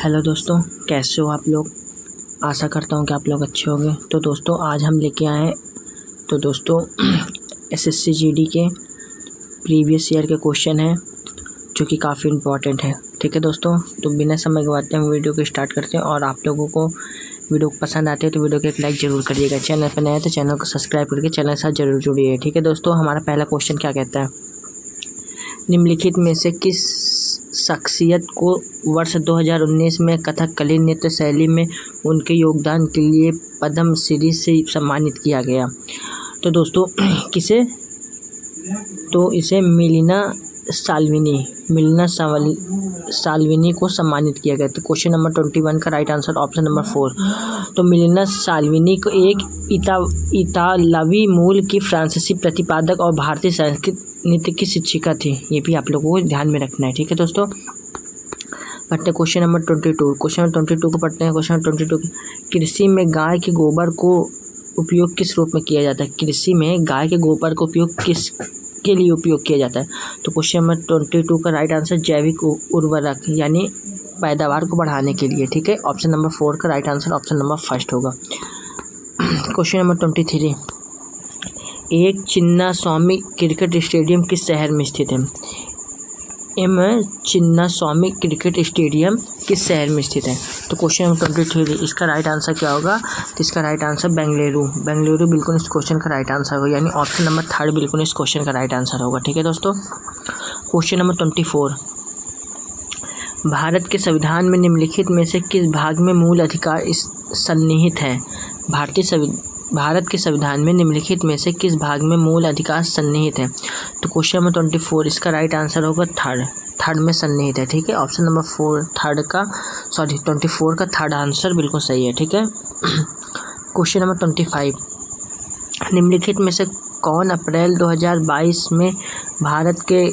Hello दोस्तों, कैसे हो आप लोग। आशा करता हूँ कि आप लोग अच्छे होंगे। तो दोस्तों आज हम लेके आए एसएससी जीडी के प्रीवियस ईयर के क्वेश्चन हैं जो कि काफ़ी इम्पोर्टेंट है। ठीक है दोस्तों, तो बिना समय गवाते हम वीडियो को स्टार्ट करते हैं। और आप लोगों को वीडियो पसंद आती है तो वीडियो को एक लाइक ज़रूर करिएगा। चैनल पर नया है तो चैनल को सब्सक्राइब करके चैनल के साथ जरूर जुड़िए। ठीक है दोस्तों, हमारा पहला क्वेश्चन क्या कहता है, निम्नलिखित में से किस शख्सियत को वर्ष 2019 में कथकली नृत्य शैली में उनके योगदान के लिए पद्म श्री से सम्मानित किया गया। तो दोस्तों इसे मिलिना साल्विनी को सम्मानित किया गया। तो क्वेश्चन नंबर 21 का राइट आंसर ऑप्शन नंबर 4। तो मिलिना साल्विनी को एक इतालवी मूल की फ्रांसीसी प्रतिपादक और भारतीय संस्कृत नृत्य की शिक्षिका थी। ये भी आप लोगों को ध्यान में रखना है। ठीक है दोस्तों, पढ़ते हैं क्वेश्चन नंबर 22। क्वेश्चन नंबर 22 को पढ़ते हैं। क्वेश्चन नंबर 22, कृषि में गाय के गोबर को उपयोग किस रूप में किया जाता है। कृषि में गाय के गोबर का उपयोग किस के लिए उपयोग किया जाता है। तो क्वेश्चन नंबर 22 का राइट आंसर जैविक उर्वरक यानी पैदावार को बढ़ाने के लिए। ठीक है, ऑप्शन नंबर 4 का राइट आंसर ऑप्शन नंबर 1 होगा। क्वेश्चन नंबर 23, एक चिन्नास्वामी क्रिकेट स्टेडियम किस शहर में स्थित है। चिन्नास्वामी क्रिकेट स्टेडियम किस शहर में स्थित है। तो क्वेश्चन नंबर 23, इसका राइट आंसर क्या होगा। तो इसका राइट आंसर बेंगलुरु बिल्कुल इस क्वेश्चन का राइट आंसर होगा, यानी ऑप्शन नंबर 3 बिल्कुल इस क्वेश्चन का राइट आंसर होगा। ठीक है दोस्तों, क्वेश्चन नंबर 24, भारत के संविधान में निम्नलिखित में से किस भाग में मूल अधिकार सन्निहित है। भारत के संविधान में निम्नलिखित में से किस भाग में मूल अधिकार सन्निहित है। तो क्वेश्चन नंबर 24, इसका राइट आंसर होगा थर्ड में सन्निहित है। ठीक है, ऑप्शन नंबर 24 का थर्ड आंसर बिल्कुल सही है। ठीक है, क्वेश्चन नंबर 25, निम्नलिखित में से कौन अप्रैल 2022 में भारत के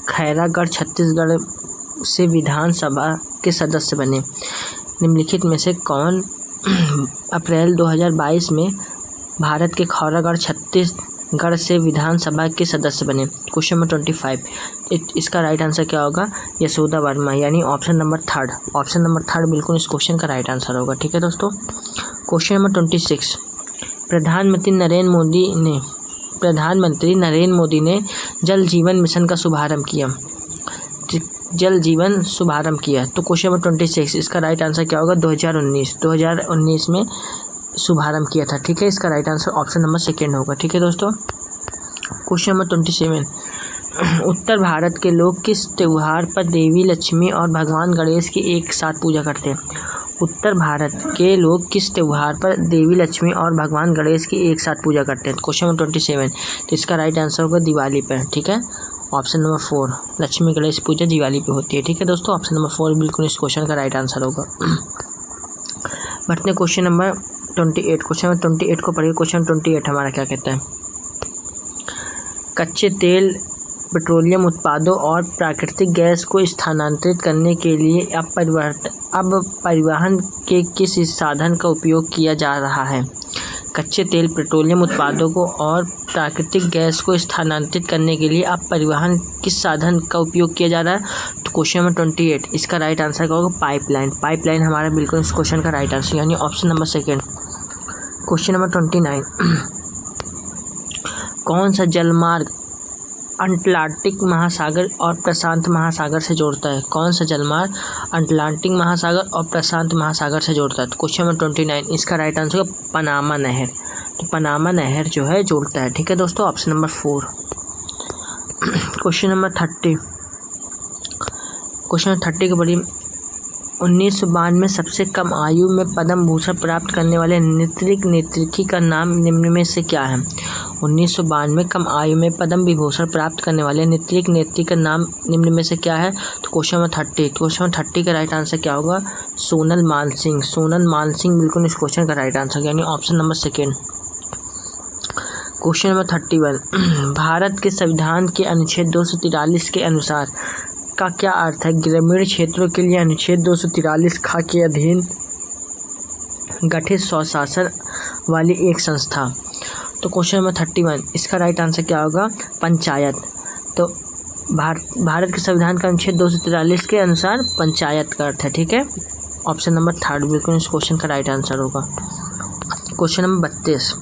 खैरागढ़ छत्तीसगढ़ से विधानसभा के सदस्य बने। निम्नलिखित में से कौन अप्रैल 2022 में भारत के खैरागढ़ छत्तीसगढ़ से विधानसभा के सदस्य बने। क्वेश्चन नंबर 25, इसका राइट आंसर क्या होगा, यशोदा वर्मा यानी ऑप्शन नंबर 3 बिल्कुल इस क्वेश्चन का राइट आंसर होगा। ठीक है दोस्तों, क्वेश्चन नंबर 26, प्रधानमंत्री नरेंद्र मोदी ने जल जीवन मिशन का शुभारंभ किया। तो क्वेश्चन नंबर 26, इसका राइट आंसर क्या होगा, 2019 में शुभारंभ किया था। ठीक है, इसका राइट आंसर ऑप्शन नंबर 2 होगा। ठीक है दोस्तों, क्वेश्चन नंबर 27, उत्तर भारत के लोग किस त्योहार पर देवी लक्ष्मी और भगवान गणेश की एक साथ पूजा करते हैं। उत्तर भारत के लोग किस त्योहार पर देवी लक्ष्मी और भगवान गणेश की एक साथ पूजा करते हैं। क्वेश्चन नंबर 27, तो इसका राइट आंसर होगा दिवाली पर। ठीक है, ऑप्शन नंबर 4, लक्ष्मी गणेश पूजा दिवाली पे होती है। ठीक है दोस्तों, ऑप्शन नंबर 4 बिल्कुल इस क्वेश्चन का राइट आंसर होगा। बढ़ते हैं क्वेश्चन नंबर 28। क्वेश्चन नंबर 28 को पढ़िए। क्वेश्चन 28 हमारा क्या कहता है, कच्चे तेल, पेट्रोलियम उत्पादों और प्राकृतिक गैस को स्थानांतरित करने के लिए अब परिवहन के किस साधन का उपयोग किया जा रहा है। कच्चे तेल, पेट्रोलियम उत्पादों को और प्राकृतिक गैस को स्थानांतरित करने के लिए अब परिवहन किस साधन का उपयोग किया जा रहा है। तो क्वेश्चन नंबर 28, इसका राइट आंसर क्या होगा, पाइपलाइन हमारा बिल्कुल इस क्वेश्चन का राइट आंसर, यानी ऑप्शन नंबर 2। क्वेश्चन नंबर 29, कौन सा जलमार्ग अटलांटिक महासागर और प्रशांत महासागर से जोड़ता है। कौन सा जलमार्ग अटलांटिक महासागर और प्रशांत महासागर से जोड़ता है। तो क्वेश्चन नंबर 29, इसका राइट आंसर होगा पनामा नहर। तो पनामा नहर जो है जोड़ता है। ठीक है दोस्तों, ऑप्शन नंबर 4। क्वेश्चन नंबर 30 के बड़ी 1992 में सबसे कम आयु में पद्म भूषण प्राप्त करने वाले नर्तकी का नाम निम्न में से क्या है। 1992 में कम आयु में पद्म विभूषण प्राप्त करने वाले नर्तकी का नाम निम्न में से क्या है। तो क्वेश्चन नंबर 30 का राइट आंसर क्या होगा, सोनल मानसिंह बिल्कुल इस क्वेश्चन का राइट आंसर, यानी option number 2। Question number 31, Bharat के संविधान के अनुच्छेद 243 के अनुसार का क्या अर्थ है। ग्रामीण क्षेत्रों के लिए अनुच्छेद 243 खा के अधीन गठित स्वशासन वाली एक संस्था। तो क्वेश्चन नंबर 31, इसका राइट आंसर क्या होगा, पंचायत। तो भारत के संविधान का अनुच्छेद 243 के अनुसार पंचायत का अर्थ है। ठीक है, ऑप्शन नंबर थर्ड बिल्कुल इस क्वेश्चन का राइट आंसर होगा। क्वेश्चन नंबर 32,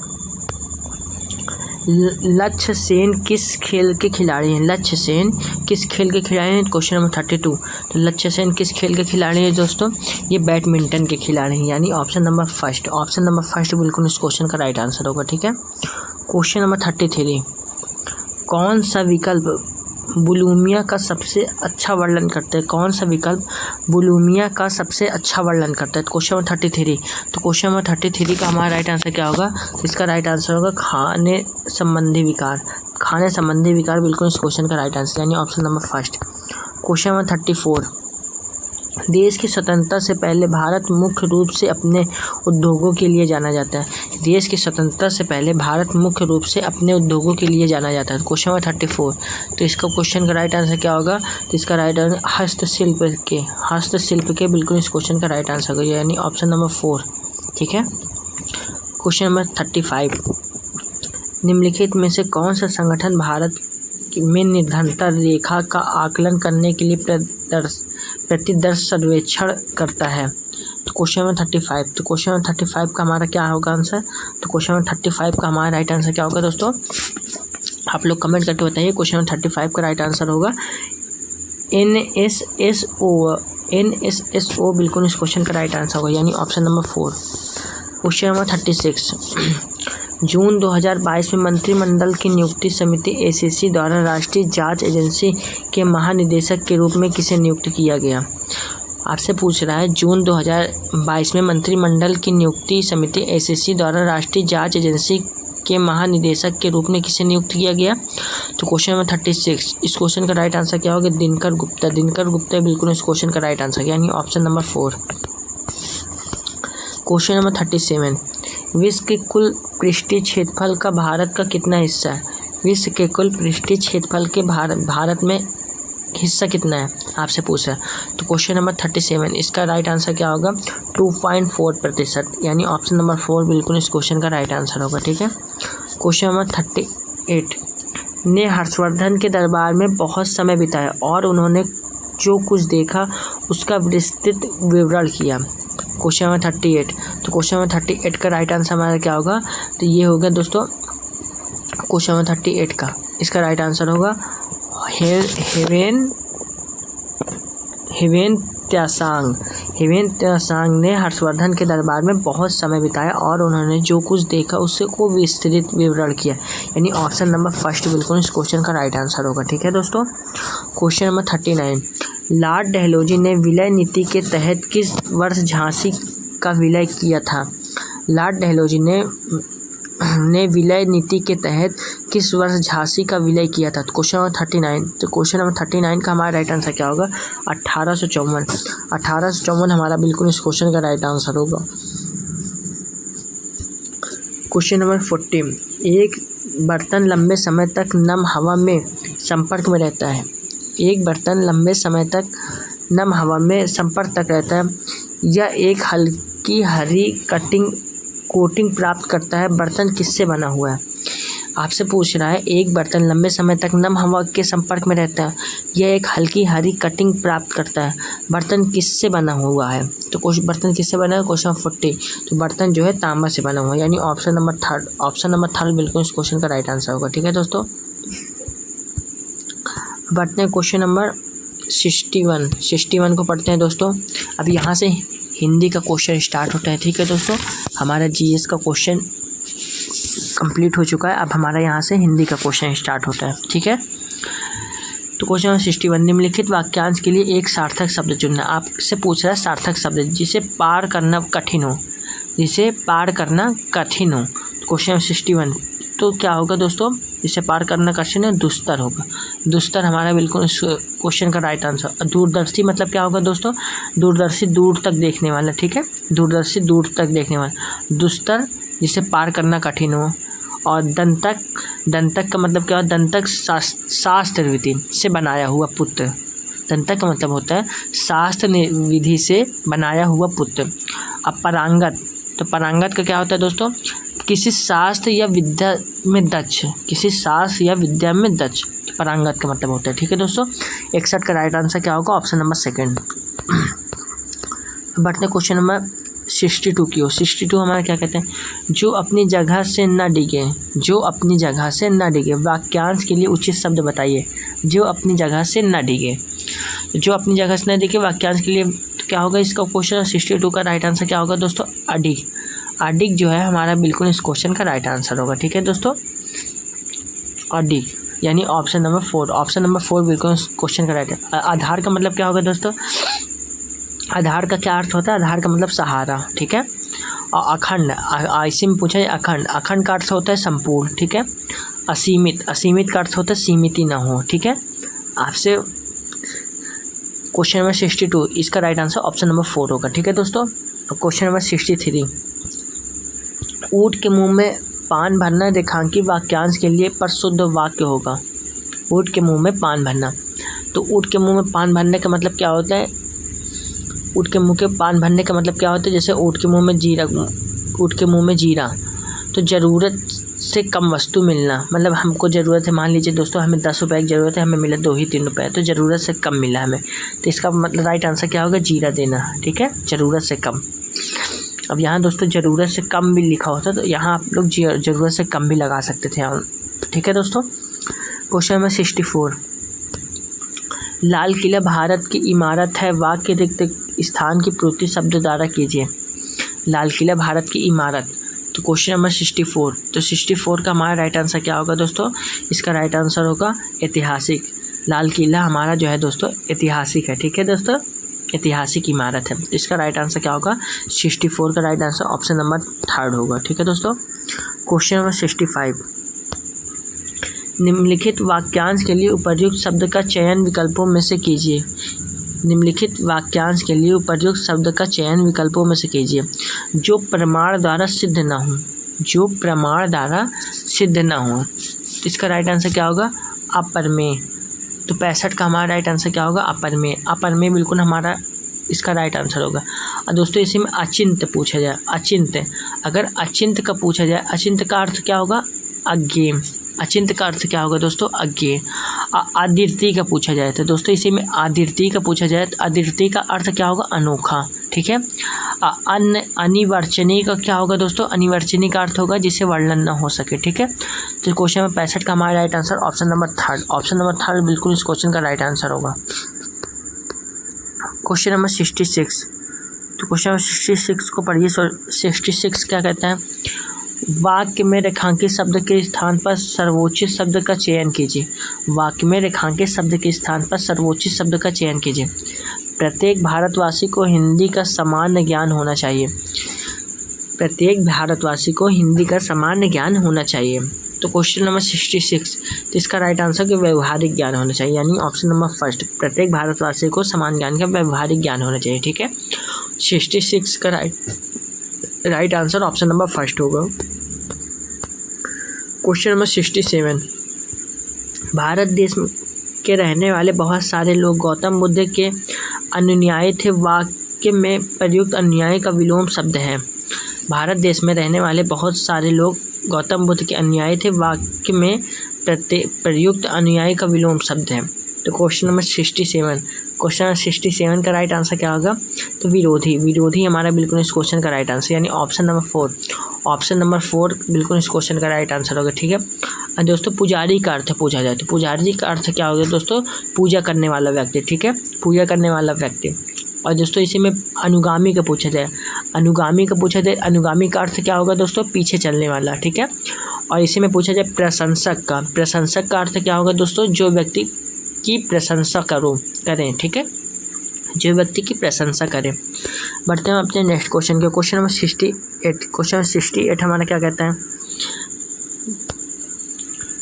लक्ष्य सेन किस खेल के खिलाड़ी हैं? लक्ष्य सेन किस खेल के खिलाड़ी हैं? क्वेश्चन नंबर 32, तो लक्ष्य सेन किस खेल के खिलाड़ी हैं दोस्तों? ये बैडमिंटन के खिलाड़ी हैं, यानी option number first. Option number first बिल्कुल इस क्वेश्चन का राइट आंसर होगा। ठीक है, क्वेश्चन नंबर 33, कौन सा विकल्प बुलिमिया का सबसे अच्छा वर्णन करते हैं? कौन सा विकल्प बुलिमिया का सबसे अच्छा वर्णन करता है? क्वेश्चन नंबर 33, तो क्वेश्चन नंबर 33 का हमारा राइट आंसर क्या होगा? इसका राइट आंसर होगा खाने संबंधी विकार। खाने संबंधी विकार बिल्कुल इस क्वेश्चन का राइट आंसर, यानी option number first. Question number 34, देश की स्वतंत्रता से पहले भारत मुख्य रूप से अपने उद्योगों के लिए जाना जाता है। देश की स्वतंत्रता से पहले भारत मुख्य रूप से अपने उद्योगों के लिए जाना जाता है। क्वेश्चन नंबर 34, तो इसका क्वेश्चन का राइट आंसर क्या होगा? तो इसका राइट आंसर हस्तशिल्प के बिल्कुल इस क्वेश्चन का राइट आंसर होगा, यानी ऑप्शन नंबर 4। ठीक है, क्वेश्चन नंबर 35, निम्नलिखित में से कौन सा संगठन भारत में निर्धनता रेखा का आकलन करने के लिए प्रतिदर्श सर्वेक्षण करता है? तो क्वेश्चन नंबर 35, तो क्वेश्चन नंबर 35 का हमारा क्या होगा आंसर? तो क्वेश्चन नंबर 35 का हमारा राइट आंसर क्या होगा दोस्तों? आप लोग कमेंट करके बताइए। क्वेश्चन नंबर 35 का राइट आंसर होगा NSSO बिल्कुल इस क्वेश्चन का राइट आंसर होगा, यानी ऑप्शन नंबर 4। क्वेश्चन नंबर 36, जून 2022 में मंत्रिमंडल की नियुक्ति समिति ACC द्वारा राष्ट्रीय जांच एजेंसी के महानिदेशक के रूप में किसे नियुक्त किया गया? आपसे पूछ रहा है, जून 2022 में मंत्रिमंडल की नियुक्ति समिति ACC द्वारा राष्ट्रीय जांच एजेंसी के महानिदेशक के रूप में किसे नियुक्त किया गया? तो क्वेश्चन नंबर 36, इस क्वेश्चन का राइट आंसर क्या होगा? दिनकर गुप्ता। दिनकर गुप्ता बिल्कुल इस क्वेश्चन का राइट आंसर, यानी ऑप्शन नंबर 4। क्वेश्चन नंबर 37, विश्व के कुल पृष्ठीय क्षेत्रफल का भारत का कितना हिस्सा है? विश्व के कुल पृष्ठीय क्षेत्रफल के भारत में हिस्सा कितना है? आपसे पूछ रहा है। तो क्वेश्चन नंबर 37, इसका राइट आंसर क्या होगा? 2.4%, यानी ऑप्शन नंबर 4 बिल्कुल इस क्वेश्चन का राइट आंसर होगा। ठीक है, क्वेश्चन नंबर 38, ने हर्षवर्धन के दरबार में बहुत समय बिताया और उन्होंने जो कुछ देखा उसका विस्तृत विवरण किया। क्वेश्चन नंबर 38, तो क्वेश्चन नंबर 38 का राइट आंसर हमारा क्या होगा? तो ये होगा दोस्तों क्वेश्चन नंबर 38 का, इसका राइट आंसर होगा हेवेन त्यासांग ने हर्षवर्धन के दरबार में बहुत समय बिताया और उन्होंने जो कुछ देखा उससे को विस्तृत विवरण किया, यानी ऑप्शन नंबर फर्स्ट बिल्कुल इस क्वेश्चन का राइट आंसर होगा। ठीक है दोस्तों, क्वेश्चन नंबर 39, लॉर्ड डलहौजी ने विलय नीति के तहत किस वर्ष झांसी का विलय किया था? लॉर्ड डलहौजी ने विलय नीति के तहत किस वर्ष झांसी का विलय किया था? क्वेश्चन नंबर 39, तो क्वेश्चन नंबर 39 का हमारा राइट आंसर क्या होगा? 1854 हमारा बिल्कुल इस क्वेश्चन का राइट आंसर होगा। क्वेश्चन नंबर 40, एक बर्तन लंबे समय तक नम हवा में संपर्क में रहता है। एक बर्तन लंबे समय तक नम हवा में संपर्क तक रहता है, यह एक हल्की हरी कोटिंग प्राप्त करता है। बर्तन किससे बना हुआ है? आपसे पूछ रहा है, एक बर्तन लंबे समय तक नम हवा के संपर्क में रहता है, यह एक हल्की हरी कटिंग प्राप्त करता है। बर्तन किससे बना हुआ है? तो बर्तन किससे बना है? क्वेश्चन 40, तो बर्तन जो है तांबा से बना हुआ है, यानी ऑप्शन नंबर थर्ड बिल्कुल इस क्वेश्चन का राइट आंसर होगा। ठीक है दोस्तों, बढ़ते हैं क्वेश्चन नंबर 61 को पढ़ते हैं दोस्तों। अब यहाँ से हिंदी का क्वेश्चन स्टार्ट होता है। ठीक है दोस्तों, हमारा GS का क्वेश्चन कंप्लीट हो चुका है, अब हमारा यहाँ से हिंदी का क्वेश्चन स्टार्ट होता है। ठीक है, तो क्वेश्चन नंबर 61, निम्नलिखित वाक्यांश के लिए एक सार्थक शब्द चुनना। आपसे पूछ रहा है सार्थक शब्द जिसे पार करना कठिन हो। क्वेश्चन नंबर 61, तो क्या होगा दोस्तों? जिसे पार करना कठिन है, दुस्तर होगा। दुस्तर हमारा बिल्कुल इस क्वेश्चन का राइट आंसर। दूरदर्शी मतलब क्या होगा दोस्तों? दूरदर्शी, दूर तक देखने वाला। ठीक है, दूरदर्शी, दूर तक देखने वाला। दुस्तर जिसे पार करना कठिन हो। और दंतक का मतलब क्या होता है? दंतक शास्त्र विधि से बनाया हुआ पुत्र। दंतक का मतलब होता है शास्त्र विधि से बनाया हुआ पुत्र। अब परांगत, तो परांगत का क्या होता है दोस्तों? किसी शास्त्र या विद्या में दक्ष, परांगत का मतलब होता है। ठीक है दोस्तों, 61 का राइट आंसर क्या होगा? Option number second. बढ़ते हैं क्वेश्चन नंबर 62 की ओर। 62 हमारा क्या कहते हैं, जो अपनी जगह से न डिगे, जो अपनी जगह से न डिगे, वाक्यांश के लिए उचित शब्द बताइए। जो अपनी जगह से न डिगे, जो अपनी जगह से न डिगे वाक्यांश के लिए तो क्या होगा इसका क्वेश्चन 62 का राइट आंसर क्या होगा दोस्तों, अडिग। अडिग जो है हमारा बिल्कुल इस क्वेश्चन का राइट आंसर होगा। ठीक है दोस्तों, अडिग यानी ऑप्शन नंबर 4। ऑप्शन नंबर 4 बिल्कुल इस क्वेश्चन का राइट है। आधार का मतलब क्या होगा दोस्तों, आधार का क्या अर्थ होता है, आधार का मतलब सहारा। ठीक है, और अखंड, इसी में पूछा जाए अखंड, अखंड का अर्थ होता है संपूर्ण। ठीक है, असीमित, असीमित का अर्थ होता है सीमित ही ना हो। ठीक है, आपसे क्वेश्चन नंबर 62 इसका राइट आंसर ऑप्शन नंबर 4 होगा। ठीक है दोस्तों, क्वेश्चन नंबर 63, ऊँट के मुंह में पान भरना रेखांकित वाक्यांश के लिए प्रशुद्ध वाक्य होगा। ऊँट के मुंह में पान भरना, तो ऊँट के मुंह में पान भरने का मतलब क्या होता है, ऊँट के मुंह के पान भरने का मतलब क्या होता है, जैसे ऊँट के मुंह में जीरा, ऊँट के मुंह में जीरा, तो ज़रूरत से कम वस्तु मिलना, मतलब हमको ज़रूरत है, मान लीजिए दोस्तों हमें 10 रुपये की ज़रूरत है, हमें मिला 2 ही 3 रुपये, तो ज़रूरत से कम मिला हमें, तो इसका मतलब राइट आंसर क्या होगा, जीरा देना। ठीक है, ज़रूरत से कम। अब यहाँ दोस्तों ज़रूरत से कम भी लिखा होता तो यहाँ आप लोग ज़रूरत से कम भी लगा सकते थे। ठीक है दोस्तों, क्वेश्चन नंबर 64, लाल किला भारत की इमारत है, वाक्य रिक्त स्थान की पूर्ति शब्द द्वारा कीजिए। लाल किला भारत की इमारत, तो क्वेश्चन नंबर 64, तो 64 का हमारा राइट आंसर क्या होगा दोस्तों, इसका राइट आंसर होगा ऐतिहासिक। लाल किला हमारा जो है दोस्तों ऐतिहासिक है। ठीक है दोस्तों, ऐतिहासिक इमारत है, तो इसका राइट आंसर क्या होगा, 64 का राइट आंसर ऑप्शन नंबर 3 होगा। ठीक है दोस्तों, क्वेश्चन नंबर 65, निम्नलिखित वाक्यांश के लिए उपर्युक्त शब्द का चयन विकल्पों में से कीजिए। निम्नलिखित वाक्यांश के लिए उपर्युक्त शब्द का चयन विकल्पों में से कीजिए। जो प्रमाण द्वारा सिद्ध न हो, जो प्रमाण द्वारा सिद्ध न हो, तो इसका राइट आंसर क्या होगा, अपरमेय। तो 65 का हमारा राइट आंसर क्या होगा, अपरमेय। अपरमेय बिल्कुल हमारा इसका राइट आंसर होगा। और दोस्तों इसी में अचिंत्य पूछा जाए, अचिंत्य, अगर अचिंत्य का पूछा जाए, अचिंत्य का अर्थ क्या होगा, अज्ञेय। अचिंत्य का अर्थ क्या होगा दोस्तों, अज्ञेय। अद्वितीय का पूछा जाए तो दोस्तों इसी में अद्वितीय का पूछा जाए तो अद्वितीय का अर्थ क्या होगा, अनोखा। ठीक है, अनिर्वचनीय का क्या होगा दोस्तों, अनिर्वचनीय का अर्थ होगा जिसे वर्णन ना हो सके। ठीक है, तो क्वेश्चन नंबर 65 का हमारा right answer option number 3, option number 3 बिल्कुल इस क्वेश्चन का राइट आंसर होगा। क्वेश्चन नंबर 66, तो क्वेश्चन नंबर 66 को पढ़िए। 66 क्या कहता है, वाक्य में रेखांकित शब्द के स्थान पर सर्वोचित शब्द का चयन कीजिए। वाक्य में रेखांकित शब्द के स्थान पर सर्वोचित शब्द का चयन कीजिए। प्रत्येक भारतवासी को हिंदी का सामान्य ज्ञान होना चाहिए। प्रत्येक भारतवासी को हिंदी का सामान्य ज्ञान होना चाहिए। तो क्वेश्चन नंबर 66, तो इसका राइट आंसर कि व्यवहारिक ज्ञान होना चाहिए, यानी ऑप्शन नंबर 1, प्रत्येक भारतवासी को समान ज्ञान का व्यवहारिक ज्ञान होना चाहिए। ठीक है, 66 का राइट आंसर ऑप्शन नंबर 1 होगा। क्वेश्चन नंबर 67, भारत देश के रहने वाले बहुत सारे लोग गौतम बुद्ध के अनुयायी थे, वाक्य में प्रयुक्त अनुयायी का विलोम शब्द है। भारत देश में रहने वाले बहुत सारे लोग गौतम बुद्ध के अनुयायी थे, वाक्य में प्रयुक्त अनुयायी का विलोम शब्द है। तो क्वेश्चन नंबर 67, क्वेश्चन नंबर 67 का राइट आंसर क्या होगा, तो विरोधी। विरोधी हमारा बिल्कुल इस क्वेश्चन का राइट आंसर, यानी ऑप्शन नंबर 4, ऑप्शन नंबर 4 बिल्कुल इस क्वेश्चन का राइट आंसर होगा। ठीक है, और दोस्तों पुजारी का अर्थ पूछा जाए तो पुजारी का अर्थ क्या होगा दोस्तों, पूजा करने वाला व्यक्ति। ठीक है, पूजा करने वाला व्यक्ति। और दोस्तों इसी में अनुगामी का पूछा जाए, अनुगामी का पूछा जाए, अनुगामी का अर्थ क्या होगा दोस्तों, पीछे चलने वाला। ठीक है, और इसी में पूछा जाए प्रशंसक का, प्रशंसक का अर्थ क्या होगा दोस्तों, जो व्यक्ति की प्रशंसा करें। ठीक है, जो व्यक्ति की प्रशंसा करें। बढ़ते हैं अपने नेक्स्ट क्वेश्चन के, क्वेश्चन नंबर 68। क्वेश्चन 68 हमारा क्या कहता है,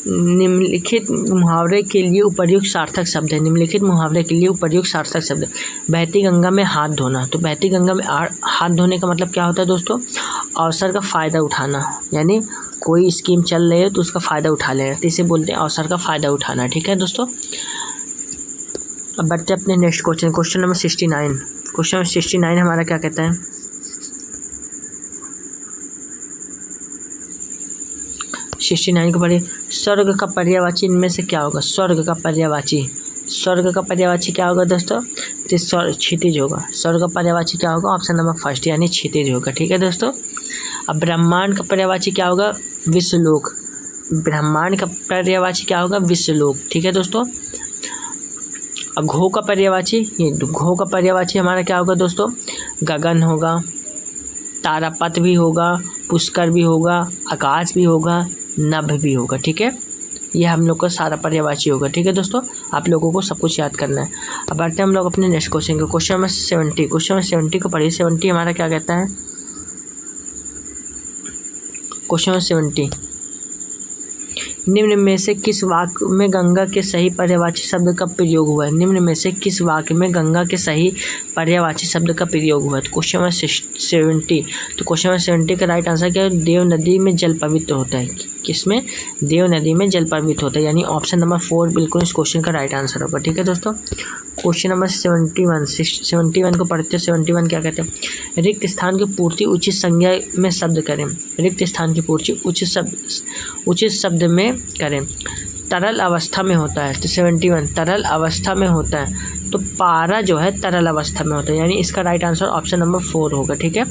निम्नलिखित मुहावरे के लिए उपर्युक्त सार्थक शब्द है। निम्नलिखित मुहावरे के लिए उपर्युक्त सार्थक शब्द, बहती गंगा में हाथ धोना। तो बहती गंगा में हाथ धोने का मतलब क्या होता है दोस्तों, अवसर का फ़ायदा उठाना, यानी कोई स्कीम चल रही है तो उसका फ़ायदा उठा लेना, तो इसे बोलते हैं अवसर का फ़ायदा उठाना। ठीक है दोस्तों, अब बढ़ते हैं अपने next question, question number 69। Question number 69 हमारा क्या कहता है, 69 को पढ़िए। स्वर्ग का पर्यायवाची इनमें से क्या होगा, स्वर्ग का पर्यायवाची, स्वर्ग का पर्यायवाची क्या होगा दोस्तों, तो क्षितिज होगा। सौर का पर्यायवाची क्या होगा? ऑप्शन नंबर फर्स्ट यानी क्षितिज होगा। ठीक है दोस्तों। अब ब्रह्मांड का पर्यायवाची क्या होगा? विश्वलोक। ब्रह्मांड का पर्यायवाची क्या होगा? विश्वलोक। ठीक है दोस्तों। अब घो का पर्यायवाची, ये घो का पर्यायवाची हमारा क्या होगा दोस्तों? गगन होगा, तारापथ भी होगा, पुष्कर भी होगा, आकाश भी होगा, नभ भी होगा। ठीक है, ये हम लोग का सारा पर्यायवाची होगा। ठीक है दोस्तों, आप लोगों को सब कुछ याद करना है। अब बढ़ते हैं हम लोग अपने नेक्स्ट क्वेश्चन को। Question number 70। क्वेश्चन नंबर 70 को पढ़िए। 70 हमारा क्या कहता है? क्वेश्चन नंबर 70, निम्न में से किस वाक्य में गंगा के सही पर्यायवाची शब्द का प्रयोग हुआ है? निम्न में से किस वाक्य में गंगा के सही पर्यायवाची शब्द का प्रयोग हुआ है? तो क्वेश्चन नंबर 70। तो क्वेश्चन नंबर 70 का राइट आंसर क्या है? देव नदी में जल पवित्र होता है। किसमें? देव नदी में जल पवित्र होता है, यानी ऑप्शन नंबर 4 बिल्कुल इस क्वेश्चन का राइट आंसर होगा। ठीक है दोस्तों। क्वेश्चन नंबर 71 को पढ़ते हैं। 71 क्या कहते हैं? रिक्त स्थान की पूर्ति उचित संज्ञा में शब्द करें। रिक्त स्थान की पूर्ति उचित शब्द में करें। तरल अवस्था में होता है। तो 71 तरल अवस्था में होता है, तो पारा जो है तरल अवस्था में होता है, यानी इसका राइट आंसर ऑप्शन नंबर 4 होगा। ठीक है,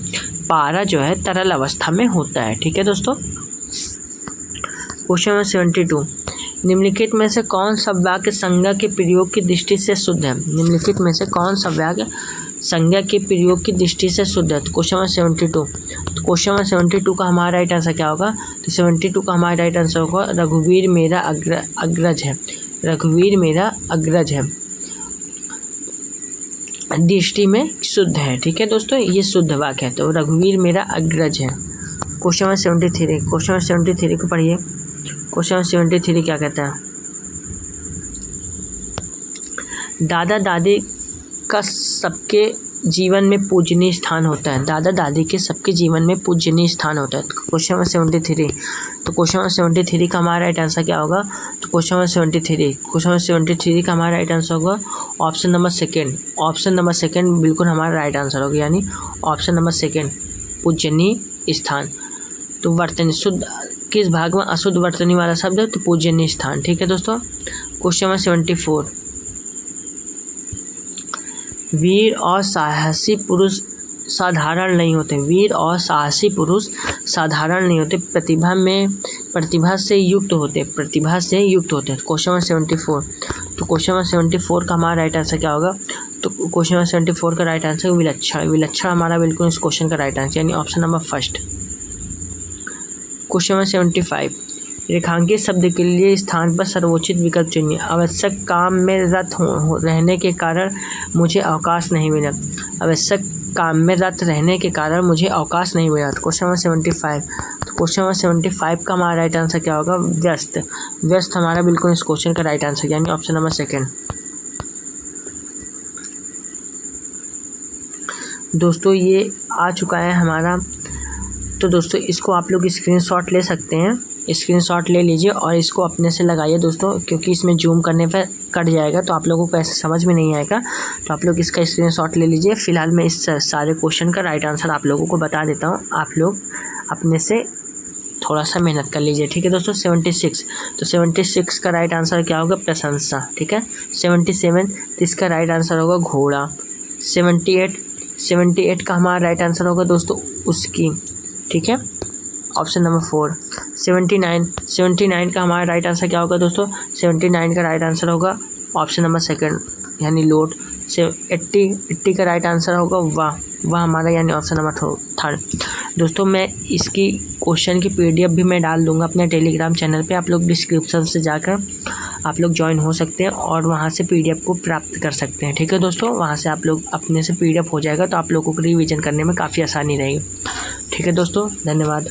पारा जो है तरल अवस्था में होता है। ठीक है दोस्तों। क्वेश्चन नंबर 72, निम्नलिखित में से कौन सा वाक्य संज्ञा के प्रयोग की दृष्टि से शुद्ध है? निम्नलिखित में से कौन सा वाक्य संज्ञा के प्रयोग की दृष्टि से शुद्ध है? तो क्वेश्चन नंबर 72। तो क्वेश्चन नंबर 72 का हमारा राइट आंसर क्या होगा? तो 72 का हमारा राइट आंसर होगा रघुवीर मेरा अग्रज है। रघुवीर मेरा अग्रज है, दृष्टि में शुद्ध है। ठीक है दोस्तों, ये शुद्ध वाक्य है। तो रघुवीर मेरा अग्रज है। Question number 73। क्वेश्चन नंबर 73 को पढ़िए। क्वेश्चन नंबर 73 क्या कहता है? दादा दादी का सबके जीवन में पूजनीय स्थान होता है। दादा दादी के सबके जीवन में पूजनीय स्थान होता है। Question number 73। तो क्वेश्चन नंबर 73 का हमारा राइट आंसर क्या होगा? तो क्वेश्चन नंबर 73 का हमारा राइट आंसर होगा option number second. Option number second बिल्कुल हमारा राइट आंसर होगा, यानी ऑप्शन नंबर सेकेंड पूजनीय स्थान। तो वर्तनी शुद्ध किस भाग में अशुद्ध वर्तनी वाला शब्द है? तो पूजनीय स्थान। ठीक है दोस्तों। क्वेश्चन नंबर 74, वीर और साहसी पुरुष साधारण नहीं होते। वीर और साहसी पुरुष साधारण नहीं होते, प्रतिभा से युक्त होते। प्रतिभा से युक्त होते। Question number 74। तो क्वेश्चन नंबर 74 का हमारा राइट आंसर क्या होगा? तो क्वेश्चन नंबर 74 का राइट आंसर विलक्षण। विलक्षण हमारा बिल्कुल इस क्वेश्चन का राइट आंसर, यानी option number first. Question number 75, रेखांकित शब्द के लिए स्थान पर सर्वोचित विकल्प चुनिए। आवश्यक काम में रत रहने के कारण मुझे अवकाश नहीं मिला। आवश्यक काम में रत रहने के कारण मुझे अवकाश नहीं मिला। Question number 75। तो क्वेश्चन नंबर 75 का हमारा राइट आंसर क्या होगा? व्यस्त। व्यस्त हमारा बिल्कुल इस क्वेश्चन का राइट आंसर, यानी ऑप्शन नंबर सेकेंड। दोस्तों ये आ चुका है हमारा। तो दोस्तों इसको आप लोग स्क्रीनशॉट ले सकते हैं। स्क्रीनशॉट ले लीजिए और इसको अपने से लगाइए दोस्तों, क्योंकि इसमें जूम करने पर कट जाएगा तो आप लोगों को ऐसे समझ में नहीं आएगा। तो आप लोग इसका स्क्रीनशॉट ले लीजिए। फिलहाल मैं इस सारे क्वेश्चन का राइट आंसर आप लोगों को बता देता हूँ, आप लोग अपने से थोड़ा सा मेहनत कर लीजिए। ठीक है दोस्तों। 76। तो 76 का राइट आंसर क्या होगा? प्रशंसा। ठीक है। 77, तो इसका राइट आंसर होगा घोड़ा। 78 का हमारा राइट आंसर होगा दोस्तों उसकी। ठीक है, ऑप्शन नंबर 4। 79 का हमारा राइट आंसर क्या होगा दोस्तों? 79 का राइट आंसर होगा ऑप्शन नंबर सेकंड, यानी लोट। 80 का राइट आंसर होगा वाह हमारा, यानी ऑप्शन नंबर थर्ड। दोस्तों मैं इसकी क्वेश्चन की PDF भी मैं डाल दूंगा अपने टेलीग्राम चैनल पे। आप लोग डिस्क्रिप्शन से जाकर आप लोग ज्वाइन हो सकते हैं और वहाँ से PDF को प्राप्त कर सकते हैं। ठीक है दोस्तों, वहाँ से आप लोग अपने से PDF हो जाएगा, तो आप लोगों को रिवीजन करने में काफ़ी आसानी रहेगी। ठीक है दोस्तों, धन्यवाद।